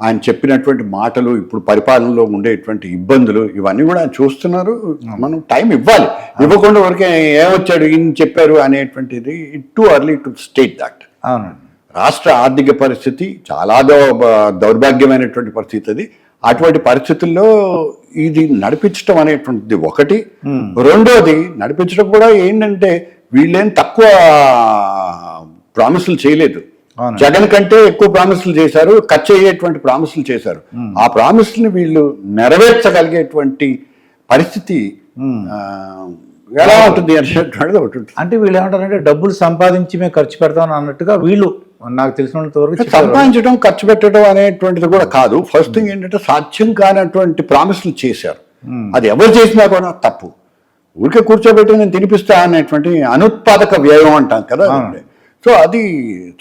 ఆయన చెప్పినటువంటి మాటలు, ఇప్పుడు పరిపాలనలో ఉండేటువంటి ఇబ్బందులు ఇవన్నీ కూడా ఆయన చూస్తున్నారు. మనం టైం ఇవ్వాలి. ఇవ్వకుండా వరకే ఏమొచ్చాడు ఈయన చెప్పారు అనేటువంటిది too early to state that. రాష్ట్ర ఆర్థిక పరిస్థితి చాలా దౌర్భాగ్యమైనటువంటి పరిస్థితి అది. అటువంటి పరిస్థితుల్లో ఇది నడిపించడం అనేటువంటిది ఒకటి. రెండోది నడిపించడం కూడా ఏంటంటే వీళ్ళేం తక్కువ ప్రామిసులు చేయలేదు. జగన్ కంటే ఎక్కువ ప్రామిసులు చేశారు, ఖర్చు అయ్యేటువంటి ప్రామిసులు చేశారు. ఆ ప్రామిసుల్ని వీళ్ళు నెరవేర్చగలిగేటువంటి పరిస్థితి ఎలా ఉంటుంది అనేటువంటిది ఒకటి ఉంటుంది. అంటే వీళ్ళు ఏమంటారంటే డబ్బులు సంపాదించి మేము ఖర్చు పెడతాం అన్నట్టుగా వీళ్ళు, నాకు తెలిసినంత వరకు సంపాదించడం ఖర్చు పెట్టడం అనేటువంటిది కూడా కాదు. ఫస్ట్ థింగ్ ఏంటంటే సాధ్యం కానటువంటి ప్రామిసులు చేశారు. అది ఎవరు చేసినా కూడా తప్పు. ఊరికే కూర్చోబెట్టి నేను తినిపిస్తా అనేటువంటి అనుత్పాదక వ్యయం అంటాం కదా, సో అది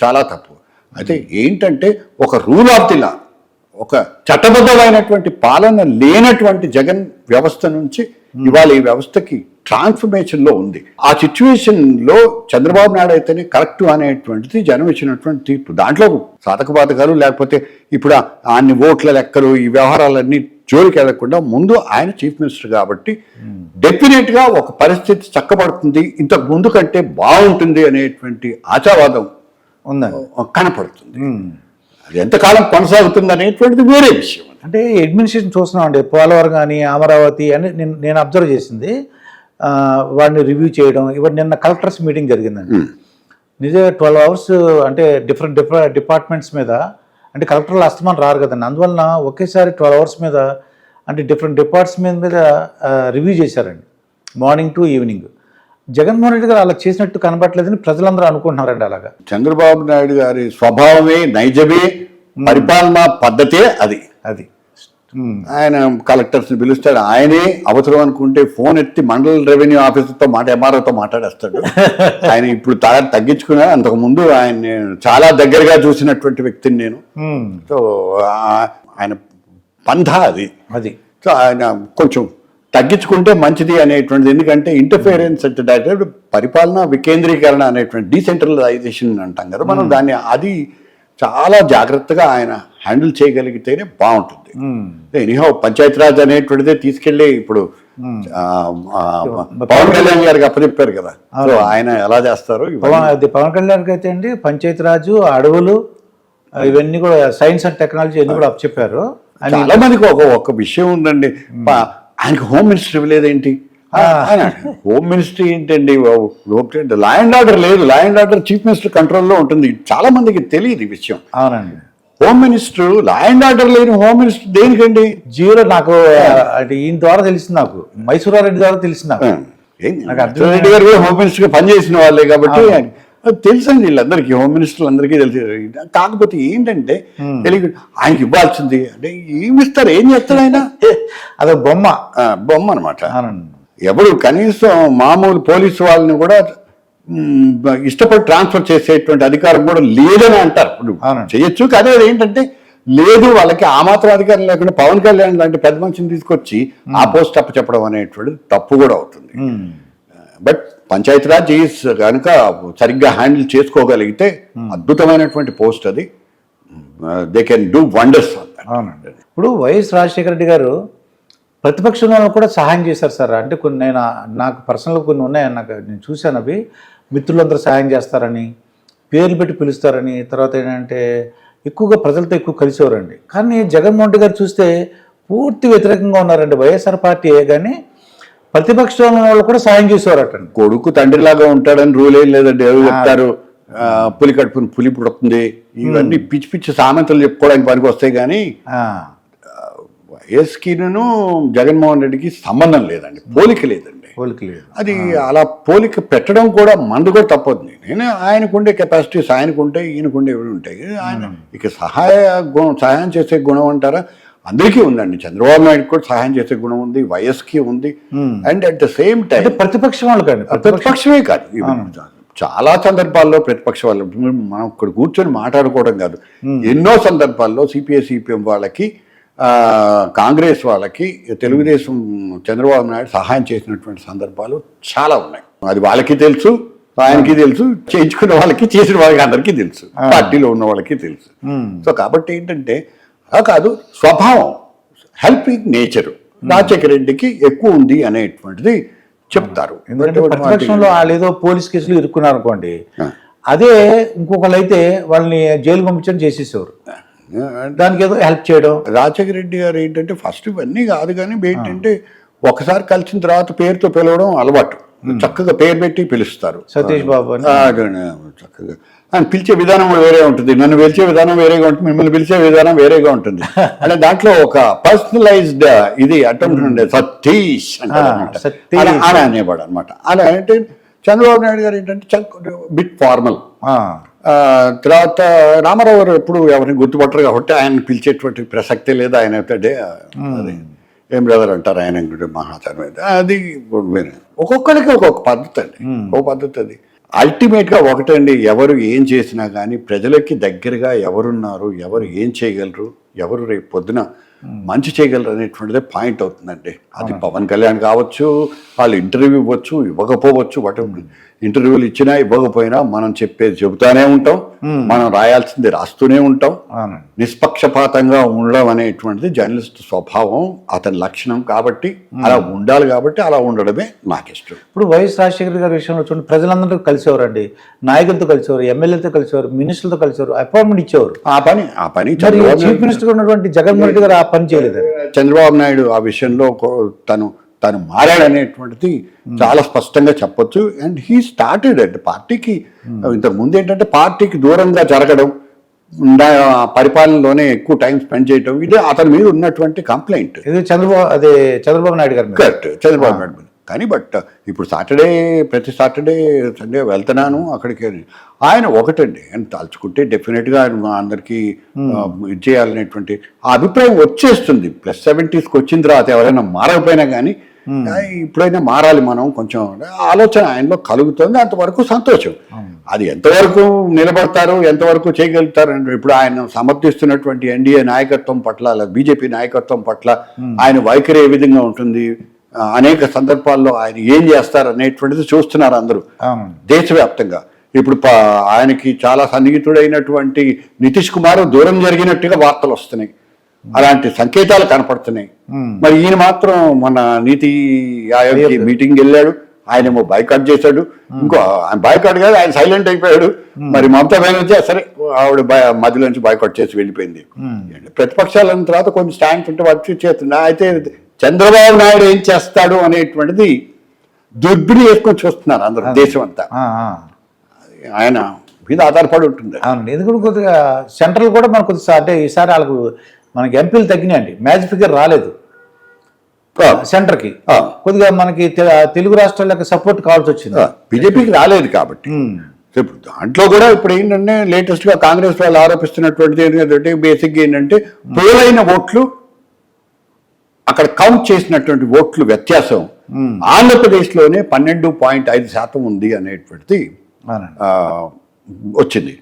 చాలా తప్పు. అయితే ఏంటంటే ఒక రూల్ ఆఫ్ ది లా, ఒక చట్టబద్ధమైనటువంటి పాలన లేనటువంటి జగన్ వ్యవస్థ నుంచి ఇవాళ ఈ వ్యవస్థకి ట్రాన్స్ఫర్మేషన్లో ఉంది. ఆ సిచ్యువేషన్లో చంద్రబాబు నాయుడు అయితేనే కరెక్ట్ అనేటువంటిది జనం ఇచ్చినటువంటి తీర్పు. దాంట్లో సాధక బాధకాలు లేకపోతే ఇప్పుడు అన్ని ఓట్ల లెక్కలు ఈ వ్యవహారాలన్నీ జోలికి వెళ్లకుండా ముందు ఆయన చీఫ్ మినిస్టర్ కాబట్టి డెఫినెట్గా ఒక పరిస్థితి చక్కబడుతుంది, ఇంతకు ముందు కంటే బాగుంటుంది అనేటువంటి ఆశావాదం కనపడుతుంది. అది ఎంతకాలం కొనసాగుతుంది అనేటువంటిది వేరే విషయం. అంటే అడ్మినిస్ట్రేషన్ చూస్తున్నాం అండి, పోలవరం కానీ అమరావతి అని నేను అబ్జర్వ్ చేసింది, వాడిని రివ్యూ చేయడం. ఇవన్నీ నిన్న కలెక్టర్స్ మీటింగ్ జరిగిందండి. నిజంగా 12 hours అంటే డిఫరెంట్ డిపార్ట్మెంట్స్ మీద, అంటే కలెక్టర్లు అస్తమానం రారు కదండి, అందువలన ఒకేసారి 12 hours మీద అంటే డిఫరెంట్ డిపార్ట్మెంట్ మీద రివ్యూ చేశారండి, morning to evening. Jaganmohan Reddy గారు అలా చేసినట్టు కనబట్టలేదని ప్రజలందరూ అనుకుంటున్నారండి. అలాగా చంద్రబాబు నాయుడు గారి స్వభావమే, నైజమే, పరిపాలనా పద్ధతే అది. ఆయన కలెక్టర్స్ని పిలుస్తాడు, ఆయనే అవసరం అనుకుంటే ఫోన్ ఎత్తి మండల రెవెన్యూ ఆఫీసర్తో ఎంఆర్ఓతో మాట్లాడేస్తాడు. ఆయన ఇప్పుడు తగ్గించుకున్నా, అంతకుముందు ఆయన్ని చాలా దగ్గరగా చూసినటువంటి వ్యక్తిని నేను. సో ఆయన పంథా అది. సో ఆయన కొంచెం తగ్గించుకుంటే మంచిది అనేటువంటిది. ఎందుకంటే ఇంటర్ఫియరెన్స్ అంటే పరిపాలన వికేంద్రీకరణ అనేటువంటి డీసెంట్రలైజేషన్ అంటాం కదా మనం, దాన్ని అది చాలా జాగ్రత్తగా ఆయన హ్యాండిల్ చేయగలిగితేనే బాగుంటుంది. ఎనీహౌ పంచాయతీరాజ్ అనేటువంటిదే తీసుకెళ్ళి ఇప్పుడు పవన్ కళ్యాణ్ గారికి అప్పచెప్పారు కదా, సో ఆయన ఎలా చేస్తారు. పవన్ కళ్యాణ్ అయితే అండి పంచాయతీరాజు, అడవులు, ఇవన్నీ కూడా సైన్స్ అండ్ టెక్నాలజీ అన్ని కూడా అప్పచెప్పారు. చాలా మందికి ఒక విషయం ఉందండి, ఆయనకి హోమ్ మినిస్టర్ ఇవ్వలేదేంటి? హోమ్ మినిస్ట్రీ ఏంటండి బాబు, లా అండ్ ఆర్డర్ లేదు. Law and order chief minister కంట్రోల్లో ఉంటుంది. చాలా మందికి తెలియదు ఈ విషయం. అవునండి, home minister, law and order లేని హోమ్ మినిస్టర్ దేనికండి? జీరో. నాకు అంటే ఈయన ద్వారా తెలిసింది, నాకు మైసూరారెడ్డి ద్వారా తెలిసింది. రెడ్డి గారు కూడా హోమ్ మినిస్టర్గా పనిచేసిన వాళ్ళే కాబట్టి తెలుసండి వీళ్ళందరికీ, హోమ్ మినిస్టర్లు అందరికీ తెలిసి. కాకపోతే ఏంటంటే తెలియదు ఆయనకి ఇవ్వాల్సింది అంటే ఏమి ఇస్తారు, ఏం చేస్తారు ఆయన? అదొక బొమ్మ అనమాట. ఎవరు కనీసం మామూలు పోలీసు వాళ్ళని కూడా ఇష్టపడి ట్రాన్స్ఫర్ చేసేటువంటి అధికారం కూడా లేదని అంటారు. ఇప్పుడు చేయొచ్చు, కానీ అది ఏంటంటే లేదు, వాళ్ళకి ఆ మాత్రం అధికారం లేకుండా పవన్ కళ్యాణ్ లాంటి పెద్ద మనిషిని తీసుకొచ్చి ఆ పోస్ట్ చెప్పడం అనేటువంటిది తప్పు కూడా అవుతుంది. బట్ పంచాయతీరాజ్ కనుక సరిగ్గా హ్యాండిల్ చేసుకోగలిగితే అద్భుతమైనటువంటి పోస్ట్ అది. They can do wonders. ఇప్పుడు వైఎస్ రాజశేఖర రెడ్డి గారు ప్రతిపక్షంలో కూడా సహాయం చేశారు సార్. అంటే కొన్ని నాకు పర్సనల్గా కొన్ని ఉన్నాయి, నేను చూశాను. అవి మిత్రులందరూ సహాయం చేస్తారని, పేర్లు పెట్టి పిలుస్తారని, తర్వాత ఏంటంటే ఎక్కువగా ప్రజలతో ఎక్కువ కలిసేవారండి. కానీ జగన్మోహన్ రెడ్డి గారు చూస్తే పూర్తి వ్యతిరేకంగా ఉన్నారండి. వైఎస్ఆర్ పార్టీ కానీ ప్రతిపక్షంలో వాళ్ళు కూడా సాయం చేసేవారటండి. కొడుకు తండ్రిలాగా ఉంటాడని రూల్ ఏం లేదండి. ఎవరు చెప్తారు పులి కట్టుకుని పులి పుడుతుంది, ఇవన్నీ పిచ్చి పిచ్చి సామెతలు చెప్పుకోవడానికి పనికి వస్తాయి. కానీ వైఎస్కిను జగన్మోహన్ రెడ్డికి సంబంధం లేదండి, పోలిక లేదండి. అది అలా పోలిక పెట్టడం కూడా మనది కూడా తప్పదు. నేను ఆయనకుండే కెపాసిటీస్ ఆయనకుంటే, ఈయనకుండే ఎవరు ఉంటాయి. ఆయన ఇక సహాయం చేసే గుణం అంటారా, అందరికీ ఉందండి. చంద్రబాబు నాయుడు కూడా సహాయం చేసే గుణం ఉంది, వైఎస్కి ఉంది. And at the same time ప్రతిపక్షం వాళ్ళు కాదు, ప్రతిపక్షమే కాదు, చాలా సందర్భాల్లో ప్రతిపక్ష వాళ్ళు మనం ఇక్కడ కూర్చొని మాట్లాడుకోవడం కాదు, ఎన్నో సందర్భాల్లో సిపిఐ సిపిఎం వాళ్ళకి, కాంగ్రెస్ వాళ్ళకి తెలుగుదేశం చంద్రబాబు నాయుడు సహాయం చేసినటువంటి సందర్భాలు చాలా ఉన్నాయి. అది వాళ్ళకి తెలుసు, ఆయనకి తెలుసు, చేయించుకున్న వాళ్ళకి, చేసిన వాళ్ళకి అందరికీ తెలుసు, పార్టీలో ఉన్న వాళ్ళకి తెలుసు. సో కాబట్టి ఏంటంటే కాదు, స్వభావం, హెల్పింగ్ నేచర్ రాజశేఖర రెడ్డికి ఎక్కువ ఉంది అనేటువంటిది చెప్తారు. ఎందుకంటే ప్రతిపక్షంలో వాళ్ళు ఏదో పోలీస్ కేసులు ఇరుక్కున్నారు అనుకోండి, అదే ఇంకొకళ్ళు అయితే వాళ్ళని జైలు పంపించడం చేసేసేవారు. దానికి ఏదో హెల్ప్ చేయడం. రాజశేఖర రెడ్డి గారు ఏంటంటే ఫస్ట్ ఇవన్నీ కాదు, కానీ ఏంటంటే ఒకసారి కలిసిన తర్వాత పేరుతో పిలవడం అలవాటు. చక్కగా పేరు పెట్టి పిలుస్తారు. సతీష్ బాబు అని చక్కగా ఆయన పిలిచే విధానం వేరే ఉంటుంది, నన్ను పిలిచే విధానం వేరేగా ఉంటుంది, మిమ్మల్ని పిలిచే విధానం వేరేగా ఉంటుంది. అంటే దాంట్లో ఒక పర్సనలైజ్డ్ ఇది అటెంప్ట్ ఉండే సతీష్ అంటే అలా అనేవాడు అనమాట. అలా అంటే చంద్రబాబు నాయుడు గారు ఏంటంటే బిట్ ఫార్మల్. తర్వాత రామారావు గారు ఎప్పుడు ఎవరిని గుర్తుపట్టరు కాబట్టి ఆయన పిలిచేటువంటి ప్రసక్తే లేదు. ఆయన అవుతాడే అది ఏం బ్రదర్ అంటారు ఆయన మహాచారం అయితే అది వేరే. ఒక్కొక్కరికి ఒక్కొక్క పద్ధతి అండి, ఒక పద్ధతి. అది అల్టిమేట్గా ఒకటండి, ఎవరు ఏం చేసినా కానీ ప్రజలకి దగ్గరగా ఎవరున్నారు, ఎవరు ఏం చేయగలరు, ఎవరు రేపు పొద్దున మంచి చేయగలరు అనేటువంటిదే పాయింట్ అవుతుందండి. అది పవన్ కళ్యాణ్ కావచ్చు, వాళ్ళు ఇంటర్వ్యూ ఇవ్వచ్చు, ఇవ్వకపోవచ్చు, వాటి ఇంటర్వ్యూలు ఇచ్చినా ఇవ్వకపోయినా మనం చెప్పేది చెబుతానే ఉంటాం, మనం రాయాల్సింది రాస్తూనే ఉంటాం. నిష్పక్షపాతంగా ఉండడం అనేటువంటిది జర్నలిస్ట్ స్వభావం, అతని లక్షణం. కాబట్టి అలా ఉండాలి, కాబట్టి అలా ఉండడమే నాకు ఇష్టం. ఇప్పుడు వైఎస్ రాజశేఖర గారి విషయంలో చూడండి, ప్రజలందరూ కలిసేవారండి, నాయకులతో కలిసేవారు, ఎమ్మెల్యేలతో కలిసేవారు, మినిస్టర్లతో కలిసేవారు, అపాయింట్మెంట్ ఇచ్చేవారు. ఆ పని చీఫ్ మినిస్టర్ ఉన్నటువంటి జగన్మోహన్ రెడ్డి గారు ఆ పని చేయలేదు. చంద్రబాబు నాయుడు ఆ విషయంలో తను మారాడనేటువంటిది చాలా స్పష్టంగా చెప్పొచ్చు. అండ్ హీ స్టార్టెడ్ అంటే పార్టీకి ఇంతకు ముందు ఏంటంటే పార్టీకి దూరంగా జరగడం, పరిపాలనలోనే ఎక్కువ టైం స్పెండ్ చేయడం, ఇదే అతని మీద ఉన్నటువంటి కంప్లైంట్. ఇది చంద్రబాబు నాయుడు గారు కరెక్ట్, చంద్రబాబు నాయుడు. కానీ బట్ ఇప్పుడు ప్రతి సాటర్డే సండే వెళ్తున్నాను అక్కడికి. ఆయన ఒకటండి, ఆయన తలుచుకుంటే డెఫినెట్గా ఆయన అందరికీ ఇది చేయాలనేటువంటి ఆ అభిప్రాయం వచ్చేస్తుంది. +70s వచ్చిన తర్వాత ఎవరైనా మారకపోయినా కానీ ఇప్పుడైనా మారాలి మనం కొంచెం ఆలోచన ఆయనలో కలుగుతుంది. అంతవరకు సంతోషం. అది ఎంతవరకు నిలబడతారు, ఎంతవరకు చేయగలుగుతారు అంటే ఇప్పుడు ఆయన సమర్థిస్తున్నటువంటి ఎన్డీఏ నాయకత్వం పట్ల, బీజేపీ నాయకత్వం పట్ల ఆయన వైఖరి ఏ విధంగా ఉంటుంది, అనేక సందర్భాల్లో ఆయన ఏం చేస్తారు అనేటువంటిది చూస్తున్నారు అందరూ దేశవ్యాప్తంగా. ఇప్పుడు ఆయనకి చాలా సన్నిహితుడైనటువంటి నితీష్ కుమార్ దూరం జరిగినట్టుగా వార్తలు వస్తున్నాయి, అలాంటి సంకేతాలు కనపడుతున్నాయి. మరి ఈయన మాత్రం మన నీతి ఆయోగ్ మీటింగ్ వెళ్ళాడు, ఆయనేమో బాయ్కాట్ చేశాడు. ఇంకో బాయ్కాట్ కాదు, ఆయన సైలెంట్ అయిపోయాడు. మరి మమతా బెనర్జీ సరే ఆవిడ మధ్యలో నుంచి బాయ్కాట్ చేసి వెళ్ళిపోయింది. ప్రతిపక్షాల తర్వాత కొన్ని స్టాండ్స్ ఉంటే వచ్చి చేస్తున్నా. అయితే చంద్రబాబు నాయుడు ఏం చేస్తాడు అనేటువంటిది దుర్బిడి వేసుకొని చూస్తున్నారు అందరూ, దేశం అంతా. ఆయన మీద ఆధారపడి ఉంటుంది. అవునండి, ఎందుకంటే కొద్దిగా సెంట్రల్ కూడా మనకు కొద్దిగా అంటే ఈసారి వాళ్ళకు మనకి ఎంపీలు తగ్గినాయండి, మ్యాచ్ ఫిగర్ రాలేదు సెంటర్కి. కొద్దిగా మనకి తెలుగు రాష్ట్రాలకు సపోర్ట్ కావాల్సి వచ్చింది, బీజేపీకి రాలేదు కాబట్టి. ఇప్పుడు దాంట్లో కూడా ఇప్పుడు ఏంటంటే లేటెస్ట్గా కాంగ్రెస్ వాళ్ళు ఆరోపిస్తున్నటువంటిది ఏంటంటే బేసిక్గా ఏంటంటే పోలైన ఓట్లు అక్కడ కౌంట్ చేసినటువంటి ఓట్లు వ్యత్యాసం ఆంధ్రప్రదేశ్లోనే 12.5% ఉంది అనేటువంటిది వచ్చింది.